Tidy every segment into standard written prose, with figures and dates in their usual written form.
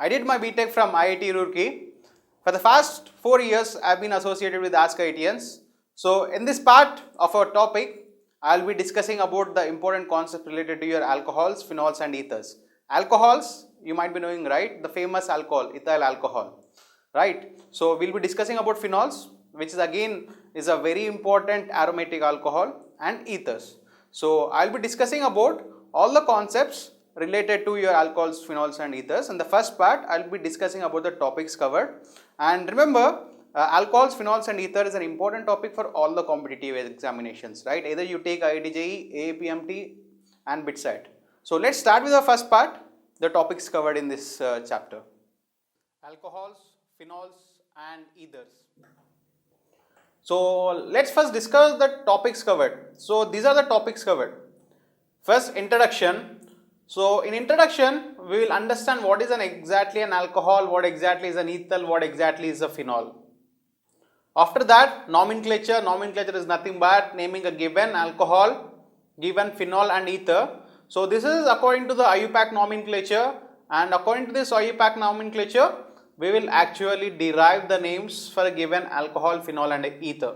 I did my BTech from IIT Roorkee. For the past 4 years, I have been associated with askIITians. So, in this part of our topic, I will be discussing about the important concepts related to your alcohols, phenols and ethers. Alcohols, you might be knowing, right? The famous alcohol, ethyl alcohol, right? So, we will be discussing about phenols, which is again is a very important aromatic alcohol, and ethers. So, I will be discussing about all the concepts related to your alcohols, phenols and ethers. In the first part, I will be discussing about the topics covered. And remember, alcohols, phenols and ether is an important topic for all the competitive examinations, right? Either you take IIT-JEE, AAPMT and BITSAT. So, let's start with the first part, the topics covered in this chapter. Alcohols, phenols and ethers. So, let's first discuss the topics covered. So, these are the topics covered. First, introduction. So, in introduction, we will understand what is exactly an alcohol, what exactly is an ethyl, what exactly is a phenol. After that, nomenclature. Nomenclature is nothing but naming a given alcohol, given phenol and ether. So, this is according to the IUPAC nomenclature, and according to this IUPAC nomenclature, we will actually derive the names for a given alcohol, phenol and ether.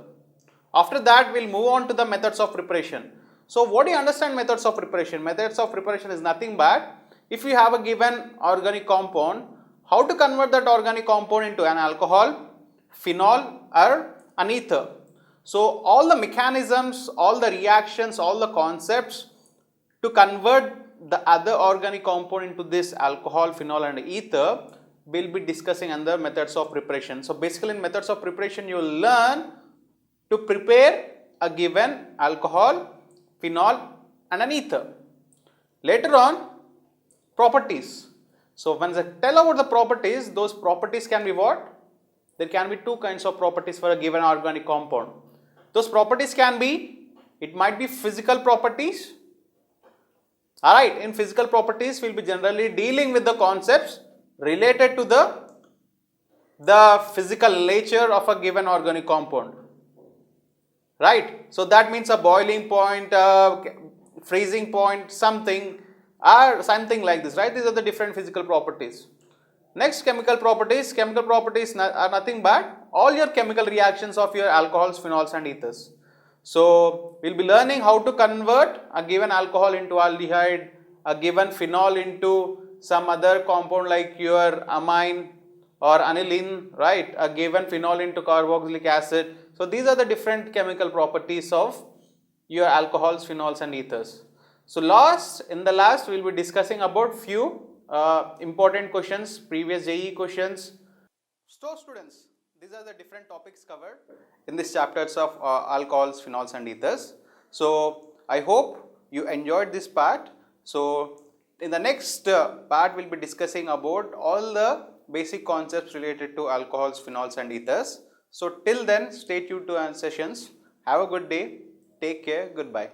After that, we will move on to the methods of preparation. So, what do you understand methods of preparation? Methods of preparation is nothing but if you have a given organic compound, how to convert that organic compound into an alcohol, phenol or an ether. So, all the mechanisms, all the reactions, all the concepts to convert the other organic compound into this alcohol, phenol and ether, we will be discussing under methods of preparation. So, basically in methods of preparation, you will learn to prepare a given alcohol, phenol and an ether. Later on, properties. So, when I tell about the properties, those properties can be what? There can be two kinds of properties for a given organic compound. Those properties can be, it might be physical properties. Alright, in physical properties, we will be generally dealing with the concepts related to the physical nature of a given organic compound. Right. So, that means a boiling point, freezing point, something or something like this, right. These are the different physical properties. Next, chemical properties. Chemical properties are nothing but all your chemical reactions of your alcohols, phenols and ethers. So, we will be learning how to convert a given alcohol into aldehyde, a given phenol into some other compound like your amine or aniline, right, a given phenol into carboxylic acid. So, these are the different chemical properties of your alcohols, phenols and ethers. So, in the last we will be discussing about few important questions, previous JEE questions. So, students, these are the different topics covered in this chapters of alcohols, phenols and ethers. So, I hope you enjoyed this part. So, in the next part we will be discussing about all the basic concepts related to alcohols, phenols and ethers. So, till then, stay tuned to our sessions. Have a good day. Take care. Goodbye.